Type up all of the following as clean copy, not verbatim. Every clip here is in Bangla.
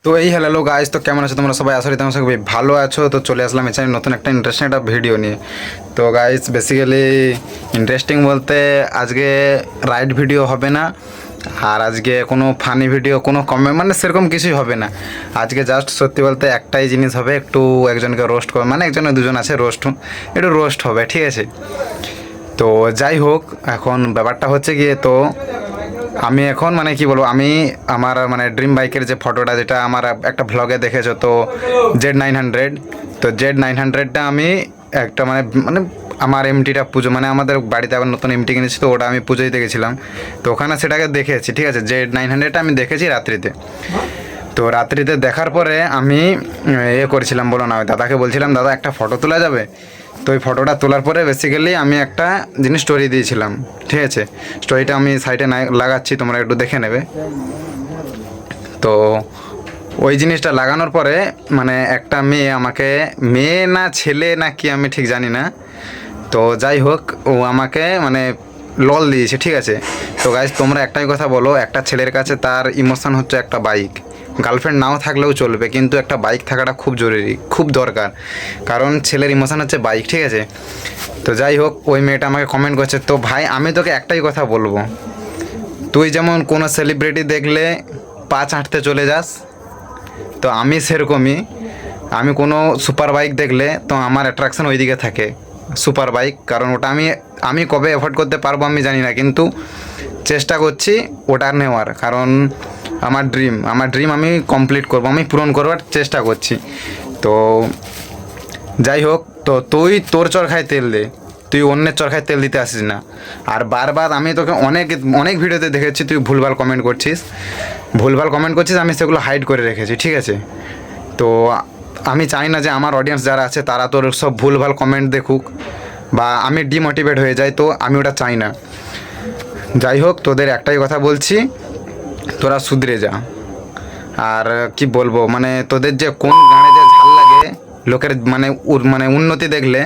তো এই হ্যালো গাইস, তো কেমন আছো তোমরা সবাই? আসলে তোমরা সবাই ভালো আছো। তো চলে আসলাম এছাড়া নতুন একটা ইন্টারেস্টিং একটা ভিডিও নিয়ে। তো গাইস বেসিক্যালি ইন্টারেস্টিং বলতে আজকে রাইড ভিডিও হবে না, আর আজকে কোনো ফানি ভিডিও, কোনো কমেন্ট মানে সেরকম কিছুই হবে না। আজকে জাস্ট সত্যি বলতে একটাই জিনিস হবে, একটু একজনকে রোস্ট করে, মানে একজন দুজন আছে রোস্ট, একটু রোস্ট হবে, ঠিক আছে? তো যাই হোক, এখন ব্যাপারটা হচ্ছে গিয়ে, তো আমি এখন মানে কি বলবো, আমি আমার মানে ড্রিম বাইকের যে ফটোটা, যেটা আমার একটা ভ্লগে দেখেছো, তো Z900, তো Z900টা আমি একটা মানে মানে আমার এমটিটা পুজো, মানে আমাদের বাড়িতে আবার নতুন এমটি কিনেছি, তো ওটা আমি পুজো দিতে গেছিলাম। তো ওখানে সেটাকে দেখেছি, ঠিক আছে? Z900টা আমি দেখেছি রাত্রিতে। তো রাত্রিতে দেখার পরে আমি করেছিলাম, বলো না, ওই দাদাকে বলছিলাম, দাদা একটা ফটো তোলা যাবে? তো ওই ফটোটা তোলার পরে বেসিক্যালি আমি একটা জিনিস স্টোরি দিয়েছিলাম, ঠিক আছে? স্টোরিটা আমি সাইডে লাগাচ্ছি, তোমরা একটু দেখে নেবে। তো ওই জিনিসটা লাগানোর পরে মানে একটা মেয়ে আমাকে, মেয়ে না ছেলে না কি আমি ঠিক জানি না, তো যাই হোক ও আমাকে মানে লল দিয়েছে, ঠিক আছে? তো গাইজ তোমরা একটাই কথা বলো, একটা ছেলের কাছে তার ইমোশন হচ্ছে একটা বাইক। গার্লফ্রেন্ড নাও থাকলেও চলবে, কিন্তু একটা বাইক থাকাটা খুব জরুরি, খুব দরকার, কারণ ছেলের ইমোশন হচ্ছে বাইক, ঠিক আছে? তো যাই হোক, ওই মেয়েটা আমাকে কমেন্ট করছে, তো ভাই আমি তোকে একটাই কথা বলবো, তুই যেমন কোনো সেলিব্রিটি দেখলে পা চাটতে চলে যাস, তো আমি সেরকমই, আমি কোনো সুপার বাইক দেখলে তো আমার অ্যাট্রাকশন ওই দিকে থাকে, সুপার বাইক। কারণ ওটা আমি আমি কবে অ্যাফোর্ড করতে পারবো আমি জানি না, কিন্তু চেষ্টা করছি ওটা নেওয়ার, কারণ আমার ড্রিম আমি কমপ্লিট করব, আমি পূরণ করবার চেষ্টা করছি। তো যাই হোক, তো তুই তোর চরখায় তেল দে, তুই অন্যের চরখায় তেল দিতে আসিস না। আর বারবার আমি তোকে অনেক অনেক ভিডিওতে দেখেছি তুই ভুলভাল কমেন্ট করছিস, আমি সেগুলো হাইড করে রেখেছি, ঠিক আছে? তো আমি চাই না যে আমার অডিয়েন্স যারা আছে তারা তোর সব ভুলভাল কমেন্ট দেখুক বা আমি ডিমোটিভেট হয়ে যাই, তো আমি ওটা চাই না। যাই হোক, তোদের একটাই কথা বলছি, তোরা শুধরে যা। আর কি বলবো, মানে তোদের যে কোন গানে যে ঝাল লাগে লোকের মানে মানে উন্নতি দেখলে,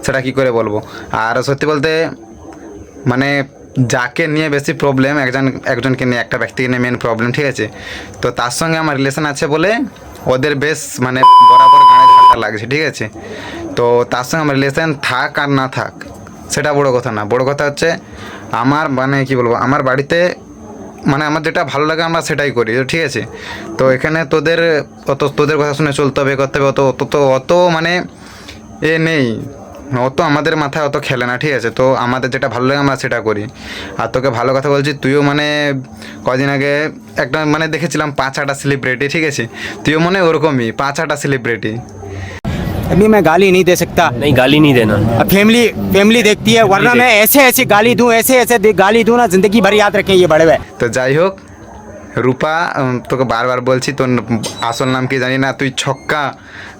সেটা কি করে বলবো। আর সত্যি বলতে মানে যাকে নিয়ে বেশি প্রবলেম, একজনকে নিয়ে, একটা ব্যক্তিকে নিয়ে মেন প্রবলেম, ঠিক আছে? তো তার সঙ্গে আমার রিলেশন আছে বলে ওদের বেশ মানে বরাবর গানে ঝালটা লাগছে, ঠিক আছে? তো তার সঙ্গে আমার রিলেশন থাক আর না থাক সেটা বড় কথা না, বড় কথা হচ্ছে আমার মানে কি বলবো, আমার বাড়িতে মানে আমার যেটা ভালো লাগে আমরা সেটাই করি, ঠিক আছে? তো এখানে তোদের কথা শুনে চলতে হবে, করতে হবে, অত মানে নেই, অত আমাদের মাথায় অত খেলে না, ঠিক আছে? তো আমাদের যেটা ভালো লাগে আমরা সেটা করি। আর তোকে ভালো কথা বলছি, তুইও মানে কদিন আগে একটা মানে দেখেছিলাম 5-6টা সেলিব্রিটি, ঠিক আছে? তুইও মনে ওরকমই 5-6টা সেলিব্রিটি। अभी मैं गाली नहीं दे सकता। नहीं, गाली नहीं देना। अब फैमिली देखती है, वरना मैं ऐसे ऐसे गाली दूं, ऐसे ऐसे गाली दूं ना, जिंदगी भर याद रखें ये बड़े भाई। তো যাই হোক রূপা, তোকে বারবার বলছি তোর আসল নাম কি জানি না, তুই ছক্কা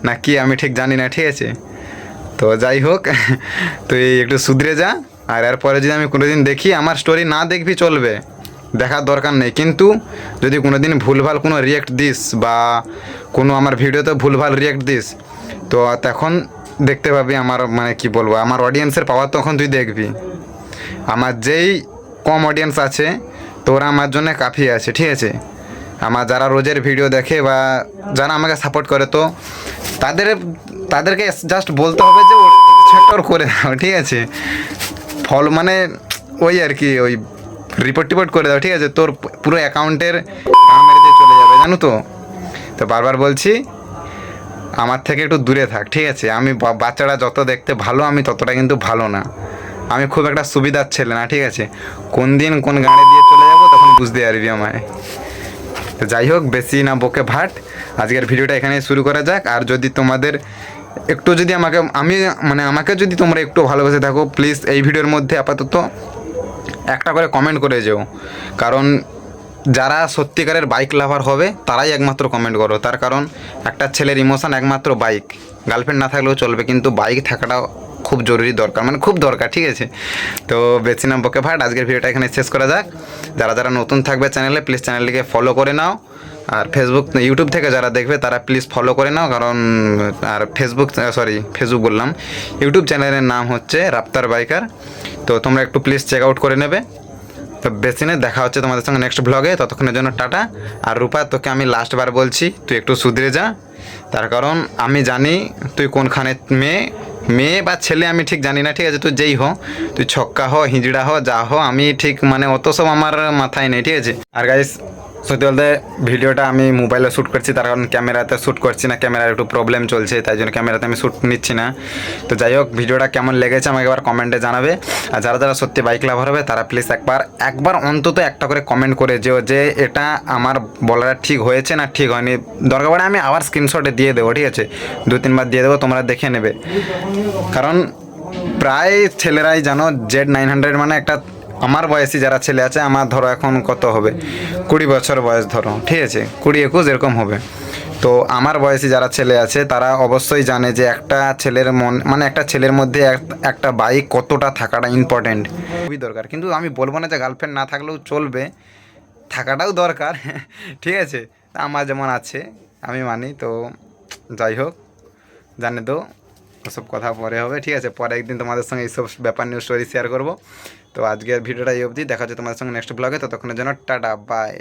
না কি আমি ঠিক জানি না, ঠিক আছে? তো যাই হোক তুই একটু শুধরে যা। আর এরপরে যদি আমি কোনোদিন দেখি, আমার স্টোরি না দেখবি চলবে, দেখার দরকার নেই, কিন্তু যদি কোনোদিন ভুলভাল কোনো রিয়েক্ট দিস বা কোনো আমার ভিডিওতে ভুলভাল রিয়েক্ট দিস, তো তখন দেখতে পাবি আমার মানে কি বলবো, আমার অডিয়েন্সের পাওয়ার তখন তুই দেখবি। আমার যেই কম অডিয়েন্স আছে তোরা আমার জন্য কাফি আছে, ঠিক আছে? আমার যারা রোজের ভিডিও দেখে বা যারা আমাকে সাপোর্ট করে, তো তাদেরকে জাস্ট বলতে হবে যে ছোট্ট করে দাও, ঠিক আছে? ফল মানে ওই আর কি, ওই রিপোর্ট করে দাও, ঠিক আছে? তোর পুরো অ্যাকাউন্টের গান মেরে দিয়ে চলে যাবে, জানো তো? তো বারবার বলছি আমার থেকে একটু দূরে থাক, ঠিক আছে? আমি বাচ্চারা যত দেখতে ভালো, আমি ততটা কিন্তু ভালো না, আমি খুব একটা সুবিধার ছেলে না, ঠিক আছে? কোন দিন কোন গানে দিয়ে চলে যাবো তখন বুঝতে পারবি আমায়। তো যাই হোক, বেশি না বকে ভাট, আজকের ভিডিওটা এখানে শুরু করা যাক। আর যদি তোমাদের একটু যদি আমাকে যদি তোমরা একটু ভালোবেসে থাকো, প্লিজ এই ভিডিওর মধ্যে আপাতত একটা করে কমেন্ট করে যেও, কারণ যারা সত্যিকারের বাইক লাভার হবে তারাই একমাত্র কমেন্ট করো। তার কারণ একটা ছেলের ইমোশন একমাত্র বাইক, গার্লফ্রেন্ড না থাকলেও চলবে, কিন্তু বাইক থাকাটা খুব জরুরি দরকার, মানে খুব দরকার, ঠিক আছে? তো বেশি নাম বকে ভাট, আজকের ভিডিওটা এখানে শেষ করা যাক। যারা যারা নতুন থাকবে চ্যানেলে, প্লিজ চ্যানেলটিকে ফলো করে নাও। আর ইউটিউব থেকে যারা দেখবে তারা প্লিজ ফলো করে নাও, কারণ আর ফেসবুক বললাম, ইউটিউব চ্যানেলের নাম হচ্ছে রাপ্তার বাইকার। তো তোমরা একটু প্লিজ চেক আউট করে নেবে। তো বেশি নেই, দেখা হচ্ছে তোমাদের সঙ্গে নেক্সট ব্লগে। ততক্ষণের জন্য টাটা। আর রূপা, তোকে আমি লাস্টবার বলছি, তুই একটু সুধরে যা। তার কারণ আমি জানি তুই কোনখানে মেয়ে বা ছেলে আমি ঠিক জানি না, ঠিক আছে? তুই যেই হো, তুই ছক্কা হো, হিজড়া হো, যা হো, আমি ঠিক মানে অত সব আমার মাথায় নেই, ঠিক আছে? আর গাইস, সত্যি বলতে ভিডিওটা আমি মোবাইলে শ্যুট করছি, তার কারণ ক্যামেরাতে শ্যুট করছি না, ক্যামেরার একটু প্রবলেম চলছে, তাই জন্য ক্যামেরাতে আমি শ্যুট নিচ্ছি না। তো যাই হোক, ভিডিওটা কেমন লেগেছে আমাকে একবার কমেন্টে জানাবে। আর যারা যারা সত্যি বাইক লাভার হবে তারা প্লিজ একবার অন্তত একটা করে কমেন্ট করে যেও যে এটা আমার বলাটা ঠিক হয়েছে না ঠিক হয়নি। দরকার পড়ে আমি আবার স্ক্রিনশটে দিয়ে দেবো, ঠিক আছে? 2-3 বার দিয়ে দেবো, তোমরা দেখে নেবে। কারণ প্রায় ছেলেরাই জানো Z900 মানে একটা, আমার বয়সী যারা ছেলে আছে, আমার ধরো এখন কত হবে, 20 বছর বয়স ধরো, ঠিক আছে? 20-21 এরকম হবে। তো আমার বয়সী যারা ছেলে আছে তারা অবশ্যই জানে যে একটা ছেলের মানে একটা ছেলের মধ্যে একটা বাইক কতটা থাকাটা ইম্পর্টেন্ট, খুবই দরকার। কিন্তু আমি বলবো না যে গার্লফ্রেন্ড না থাকলেও চলবে, থাকাটাও দরকার ঠিক আছে? আমার যেমন আছে আমি মানি। তো যাই হোক, জানে তো ওসব কথা পরে হবে, ঠিক আছে? পরে একদিন তোমাদের সঙ্গে এইসব ব্যাপার নিয়ে স্টোরি শেয়ার করবো। তো আজকের ভিডিওটা এই অবধি, দেখা হচ্ছে তোমাদের সঙ্গে নেক্সট ব্লগে। ততক্ষণের জন্য টাটা, বাই।